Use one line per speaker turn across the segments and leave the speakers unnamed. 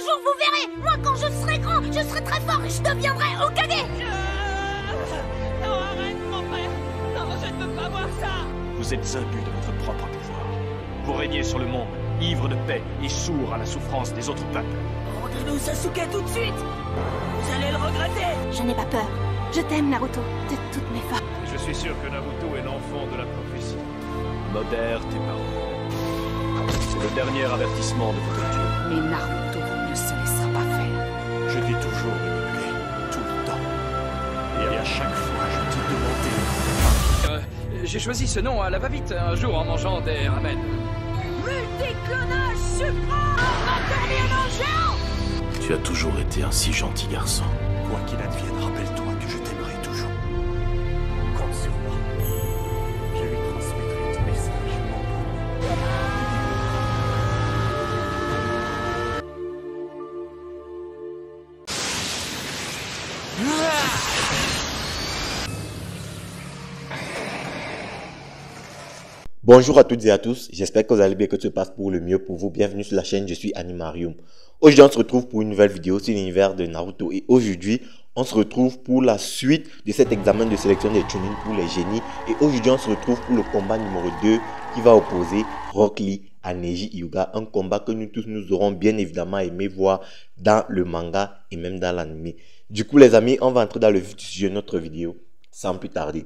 jour vous verrez. Moi quand je serai grand, je serai très fort et je deviendrai Hokage.
Non, arrête mon frère. Non, je ne veux pas voir ça.
Vous êtes imbu de votre propre pouvoir. Vous régnez sur le monde, ivre de paix et sourd à la souffrance des autres peuples.
Rendez-nous Sasuke tout de suite. Vous allez le regretter.
Je n'ai pas peur. Je t'aime Naruto, de toutes mes forces.
Je suis sûr que Naruto est l'enfant de la prophétie. Modère tes paroles. C'est le dernier avertissement de votre dieu.
Mais Naruto ne se laissera pas faire.
Je t'ai toujours écouté, tout le temps. Et à chaque fois, je t'ai demandé.
J'ai choisi ce nom à la va-vite un jour en mangeant des ramen.
Multiclonage suprême. Encore bien géant.
Tu as toujours été un si gentil garçon.
Quoi qu'il advienne, rappelle-toi que je t'aimerai toujours. Compte sur moi. Je lui transmettrai ton message, mon
Bonjour à toutes et à tous, j'espère que vous allez bien, que tout se passe pour le mieux pour vous. Bienvenue sur la chaîne, je suis Animarium. Aujourd'hui on se retrouve pour une nouvelle vidéo sur l'univers de Naruto et aujourd'hui on se retrouve pour la suite de cet examen de sélection des Chunin pour les génies. Et aujourd'hui on se retrouve pour le combat numéro 2 qui va opposer Rock Lee à Neji Hyuga. Un combat que nous tous nous aurons bien évidemment aimé voir dans le manga et même dans l'anime. Du coup les amis, on va entrer dans le vif du sujet de notre vidéo sans plus tarder.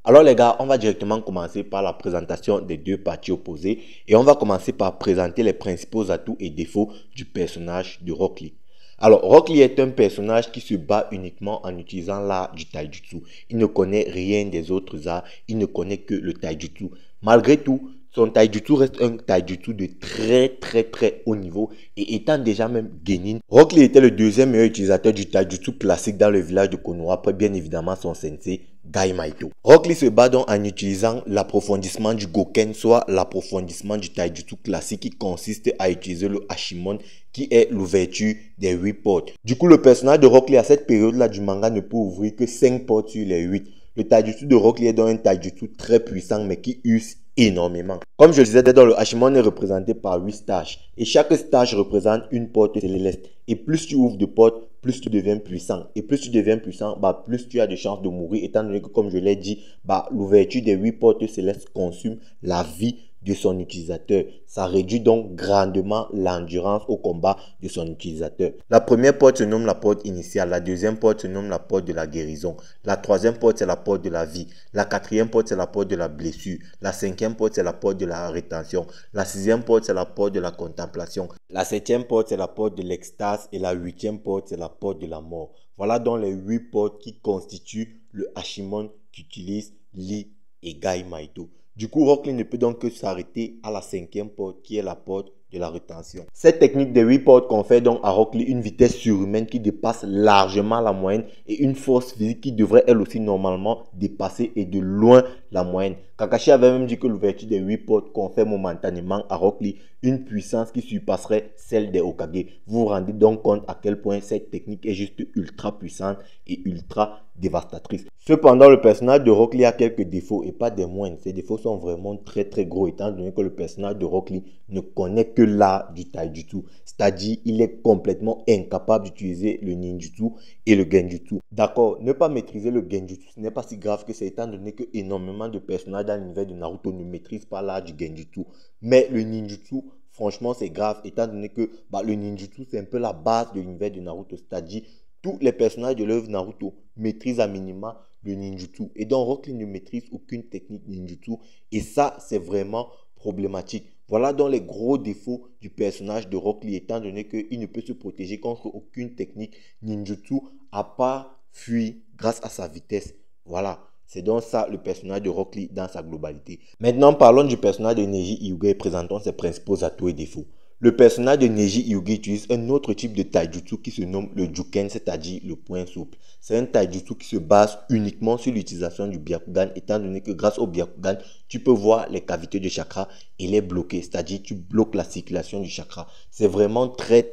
Alors les gars, on va directement commencer par la présentation des deux parties opposées et on va commencer par présenter les principaux atouts et défauts du personnage de Rock Lee. Alors Rock Lee est un personnage qui se bat uniquement en utilisant l'art du taijutsu. Il ne connaît rien des autres arts, il ne connaît que le taijutsu. Malgré tout, son taijutsu reste un taijutsu de très haut niveau et étant déjà même genin, Rock Lee était le deuxième meilleur utilisateur du taijutsu classique dans le village de Konoha après bien évidemment son sensei Gai-Maito. Rock Lee se bat donc en utilisant l'approfondissement du Goken, soit l'approfondissement du taijutsu classique qui consiste à utiliser le Hashimon qui est l'ouverture des 8 portes. Du coup le personnage de Rock Lee à cette période là du manga ne peut ouvrir que 5 portes sur les 8. Le taijutsu de Rock Lee est donc un taijutsu très puissant mais qui use énormément. Comme je le disais, dans le Hashimon est représenté par 8 stages et chaque stage représente une porte céleste. Et plus tu ouvres de portes, plus tu deviens puissant. Et plus tu deviens puissant, plus tu as de chances de mourir, étant donné que, comme je l'ai dit, l'ouverture des 8 portes célestes consume la vie de son utilisateur. Ça réduit donc grandement l'endurance au combat de son utilisateur. La première porte se nomme la porte initiale, la deuxième porte se nomme la porte de la guérison, la troisième porte c'est la porte de la vie, la quatrième porte c'est la porte de la blessure, la cinquième porte c'est la porte de la rétention, la sixième porte c'est la porte de la contemplation, la septième porte c'est la porte de l'extase et la huitième porte c'est la porte de la mort. Voilà donc les 8 portes qui constituent le Hashimon qu'utilisent Lee et Gai-Maito. Du coup, Rock Lee ne peut donc que s'arrêter à la 5e porte qui est la porte de la rétention. Cette technique des 8 portes confère donc à Rock Lee une vitesse surhumaine qui dépasse largement la moyenne et une force physique qui devrait elle aussi normalement dépasser et de loin la moyenne. Kakashi avait même dit que l'ouverture des 8 portes confère momentanément à Rock Lee une puissance qui surpasserait celle des Hokage. Vous vous rendez donc compte à quel point cette technique est juste ultra puissante et ultra dévastatrice. Cependant, le personnage de Rock Lee a quelques défauts et pas des moindres. Ces défauts sont vraiment très gros étant donné que le personnage de Rock Lee ne connaît que l'art du taijutsu. C'est-à-dire, il est complètement incapable d'utiliser le ninjutsu et le genjutsu. D'accord, ne pas maîtriser le genjutsu, ce n'est pas si grave que c'est étant donné que énormément de personnages dans l'univers de Naruto ne maîtrisent pas l'art du genjutsu. Mais le ninjutsu, franchement, c'est grave étant donné que le ninjutsu, c'est un peu la base de l'univers de Naruto. C'est-à-dire, tous les personnages de l'œuvre Naruto maîtrisent à minima le ninjutsu. Et donc, Rock Lee ne maîtrise aucune technique ninjutsu. Et ça, c'est vraiment problématique. Voilà donc les gros défauts du personnage de Rock Lee, étant donné qu'il ne peut se protéger contre aucune technique ninjutsu à part fuir grâce à sa vitesse. Voilà, c'est donc ça le personnage de Rock Lee dans sa globalité. Maintenant, parlons du personnage de Neji Hyuga et présentons ses principaux atouts et défauts. Le personnage de Neji Hyuga utilise un autre type de taijutsu qui se nomme le Juken, c'est-à-dire le point souple. C'est un taijutsu qui se base uniquement sur l'utilisation du Byakugan, étant donné que grâce au Byakugan, tu peux voir les cavités de chakra et les bloquer, c'est-à-dire tu bloques la circulation du chakra. C'est vraiment très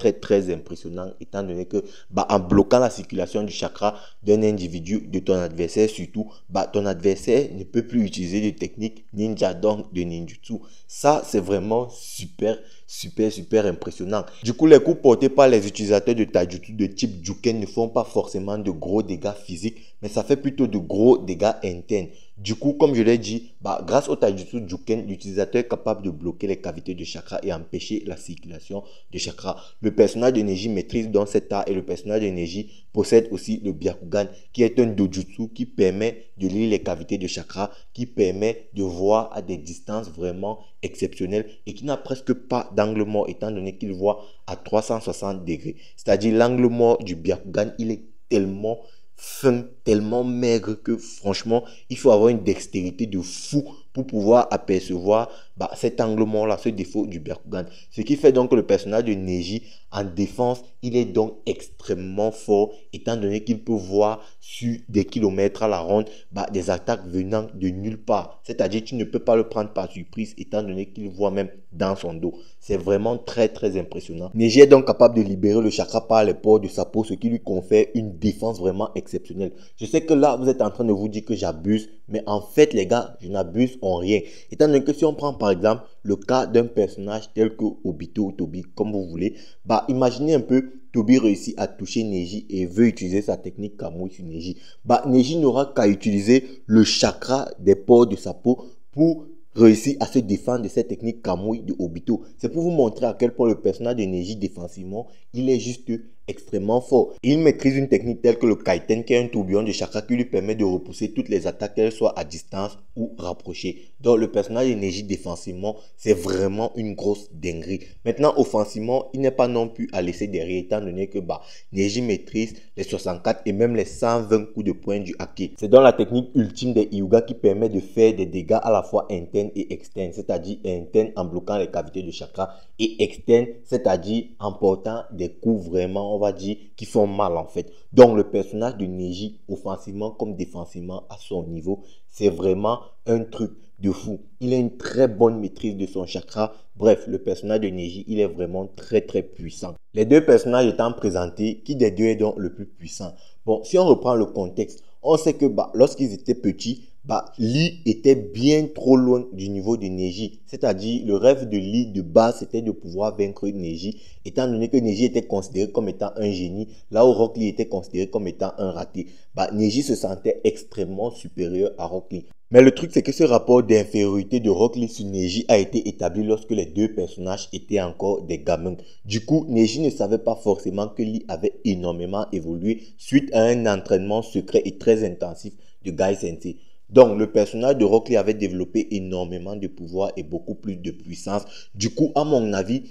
impressionnant étant donné que en bloquant la circulation du chakra d'un individu, de ton adversaire surtout, ton adversaire ne peut plus utiliser de technique ninja, donc de ninjutsu. Ça, c'est vraiment super impressionnant. Du coup, les coups portés par les utilisateurs de taijutsu de type Juken ne font pas forcément de gros dégâts physiques, mais ça fait plutôt de gros dégâts internes. Du coup, comme je l'ai dit, grâce au taijutsu Juken, l'utilisateur est capable de bloquer les cavités de chakra et empêcher la circulation de chakra. Le personnage de Neji maîtrise donc cet art et le personnage de Neji possède aussi le Byakugan, qui est un dojutsu qui permet de lire les cavités de chakra, qui permet de voir à des distances vraiment exceptionnelles et qui n'a presque pas d'angle mort étant donné qu'il voit à 360 degrés. C'est-à-dire l'angle mort du Byakugan, il est tellement fin, tellement maigre que franchement, il faut avoir une dextérité de fou pour pouvoir apercevoir cet angle mort là, ce défaut du Byakugan. Ce qui fait donc que le personnage de Neji en défense, il est donc extrêmement fort étant donné qu'il peut voir sur des kilomètres à la ronde des attaques venant de nulle part. C'est-à-dire tu ne peux pas le prendre par surprise étant donné qu'il voit même dans son dos. C'est vraiment très impressionnant. Neji est donc capable de libérer le chakra par les pores de sa peau, ce qui lui confère une défense vraiment exceptionnelle. Je sais que là, vous êtes en train de vous dire que j'abuse, mais en fait les gars, je n'abuse en rien. Étant donné que si on prend par exemple le cas d'un personnage tel que Obito ou Tobi, comme vous voulez, imaginez un peu, Tobi réussit à toucher Neji et veut utiliser sa technique Kamui sur Neji. Neji n'aura qu'à utiliser le chakra des pores de sa peau pour réussir à se défendre de cette technique Kamui de Obito. C'est pour vous montrer à quel point le personnage de Neji défensivement, il est juste extrêmement fort. Il maîtrise une technique telle que le Kaiten, qui est un tourbillon de chakra qui lui permet de repousser toutes les attaques, qu'elles soient à distance ou rapprochées. Donc le personnage de Neji défensivement, c'est vraiment une grosse dinguerie. Maintenant offensivement, il n'est pas non plus à laisser derrière étant donné que Neji maîtrise les 64 et même les 120 coups de poing du hake. C'est donc la technique ultime des Hyuga qui permet de faire des dégâts à la fois internes et externes, c'est-à-dire internes en bloquant les cavités de chakra et externes, c'est-à-dire en portant des coups vraiment, on va dire, qui font mal en fait. Donc le personnage de Neji, offensivement comme défensivement à son niveau, c'est vraiment un truc de fou. Il a une très bonne maîtrise de son chakra. Bref, le personnage de Neji, il est vraiment très puissant. Les deux personnages étant présentés, qui des deux est donc le plus puissant? Bon, si on reprend le contexte, on sait que lorsqu'ils étaient petits, Lee était bien trop loin du niveau de Neji. C'est-à-dire, le rêve de Lee de base, c'était de pouvoir vaincre Neji, étant donné que Neji était considéré comme étant un génie, là où Rock Lee était considéré comme étant un raté. Neji se sentait extrêmement supérieur à Rock Lee. Mais le truc, c'est que ce rapport d'infériorité de Rock Lee sur Neji a été établi lorsque les deux personnages étaient encore des gamins. Du coup, Neji ne savait pas forcément que Lee avait énormément évolué suite à un entraînement secret et très intensif de Gai Sensei. Donc, le personnage de Rock Lee avait développé énormément de pouvoir et beaucoup plus de puissance. Du coup, à mon avis,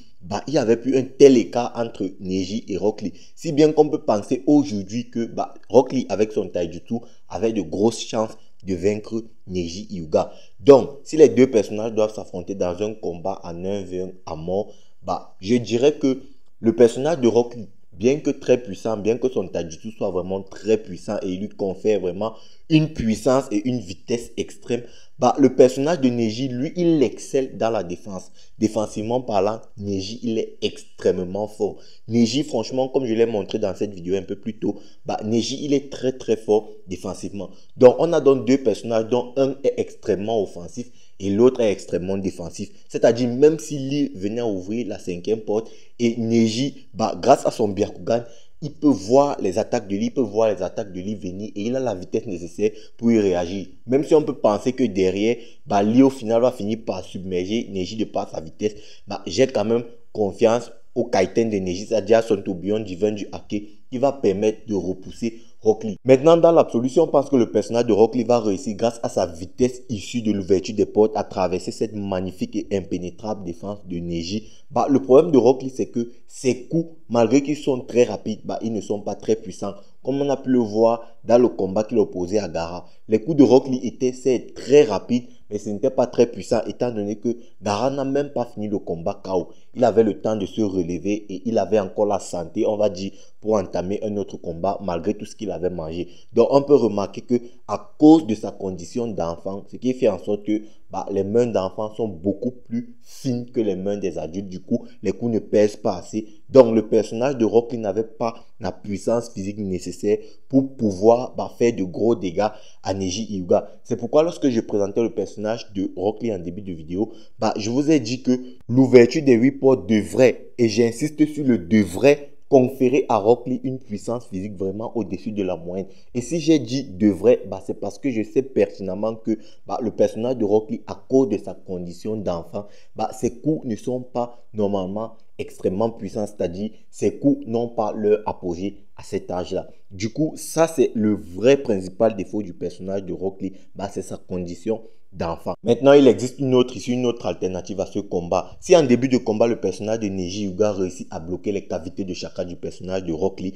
il n'y avait plus un tel écart entre Neji et Rock Lee. Si bien qu'on peut penser aujourd'hui que Rock Lee, avec son taijutsu, avait de grosses chances de vaincre Neji Hyuga. Donc, si les deux personnages doivent s'affronter dans un combat en 1v1 à mort, je dirais que le personnage de Rock Lee, bien que très puissant, bien que son taijutsu soit vraiment très puissant et il lui confère vraiment une puissance et une vitesse extrême, le personnage de Neji, lui, il excelle dans la défense. Défensivement parlant, Neji, il est extrêmement fort. Neji, franchement, comme je l'ai montré dans cette vidéo un peu plus tôt, Neji, il est très fort défensivement. Donc, on a donc deux personnages dont un est extrêmement offensif et l'autre est extrêmement défensif. C'est-à-dire, même si Lee venait à ouvrir la 5e porte et Neji, grâce à son Byakugan, il peut voir les attaques de Lee, il peut voir les attaques de Lee venir et il a la vitesse nécessaire pour y réagir. Même si on peut penser que derrière, Lee au final va finir par submerger Neji de par sa vitesse, j'ai quand même confiance au Kaiten de Neji, c'est-à-dire à son tourbillon divin du hake, qui va permettre de repousser Rock Lee. Maintenant, dans l'absolu, on pense que le personnage de Rock Lee va réussir grâce à sa vitesse issue de l'ouverture des portes à traverser cette magnifique et impénétrable défense de Neji. Le problème de Rock Lee, c'est que ses coups, malgré qu'ils sont très rapides, ils ne sont pas très puissants. Comme on a pu le voir dans le combat qu'il opposait à Gaara. Les coups de Rock Lee étaient très rapides, mais ce n'était pas très puissant étant donné que Gaara n'a même pas fini le combat KO. Il avait le temps de se relever et il avait encore la santé, on va dire, pour entamer un autre combat malgré tout ce qu'il avait mangé. Donc on peut remarquer que à cause de sa condition d'enfant, ce qui fait en sorte que bah, les mains d'enfants sont beaucoup plus fines que les mains des adultes. Du coup, les coups ne pèsent pas assez. Donc, le personnage de Rock Lee n'avait pas la puissance physique nécessaire pour pouvoir faire de gros dégâts à Neji Hyuga. C'est pourquoi lorsque je présentais le personnage de Rock Lee en début de vidéo, je vous ai dit que l'ouverture des 8 portes devrait, et j'insiste sur le devrait, conférer à Rock Lee une puissance physique vraiment au-dessus de la moyenne. Et si j'ai dit devrait, c'est parce que je sais pertinemment que le personnage de Rock Lee, à cause de sa condition d'enfant, ses coups ne sont pas normalement extrêmement puissants, c'est-à-dire ses coups n'ont pas leur apogée à cet âge-là. Du coup, ça c'est le vrai principal défaut du personnage de Rock Lee, c'est sa condition d'enfant. Maintenant, il existe une autre alternative à ce combat. Si en début de combat, le personnage de Neji Hyuga réussit à bloquer les cavités de chakra du personnage de Rock Lee,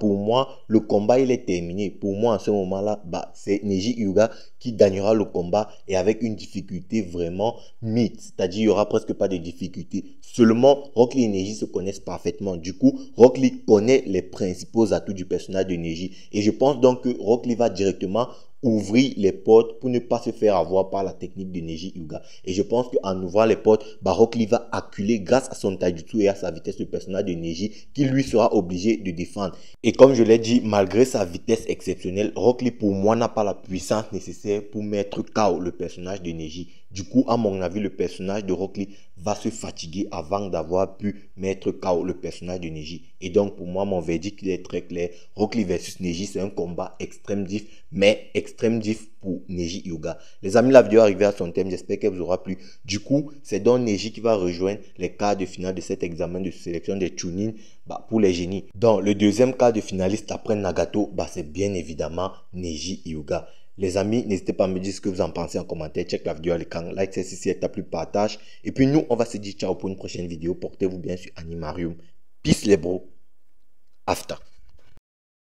pour moi, le combat il est terminé. Pour moi, à ce moment-là, c'est Neji Hyuga qui gagnera le combat et avec une difficulté vraiment mythe. C'est-à-dire, il n'y aura presque pas de difficulté. Seulement, Rock Lee et Neji se connaissent parfaitement. Du coup, Rock Lee connaît les principaux atouts du personnage de Neji. Et je pense donc que Rock Lee va directement ouvrir les portes pour ne pas se faire avoir par la technique de Neji Hyuga. Et je pense qu'en ouvrant les portes, Rock Lee va acculer grâce à son taijutsu et à sa vitesse le personnage de Neji qui lui sera obligé de défendre. Et comme je l'ai dit, malgré sa vitesse exceptionnelle, Rock Lee pour moi n'a pas la puissance nécessaire pour mettre KO le personnage de Neji. Du coup, à mon avis, le personnage de Rock Lee va se fatiguer avant d'avoir pu mettre KO le personnage de Neji. Et donc, pour moi, mon verdict il est très clair. Rock Lee versus Neji, c'est un combat extrême diff, mais extrême diff pour Neji Hyuga. Les amis, la vidéo est arrivée à son thème. J'espère qu'elle vous aura plu. Du coup, c'est donc Neji qui va rejoindre les quarts de finale de cet examen de sélection des Chunin pour les génies. Donc, le deuxième quart de finaliste après Nagato, c'est bien évidemment Neji Hyuga. Les amis, n'hésitez pas à me dire ce que vous en pensez en commentaire. Check la vidéo à l'écran, like celle-ci si elle t'a plu, partage. Et puis nous, on va se dire ciao pour une prochaine vidéo. Portez-vous bien sur Animarium. Peace les bros. After.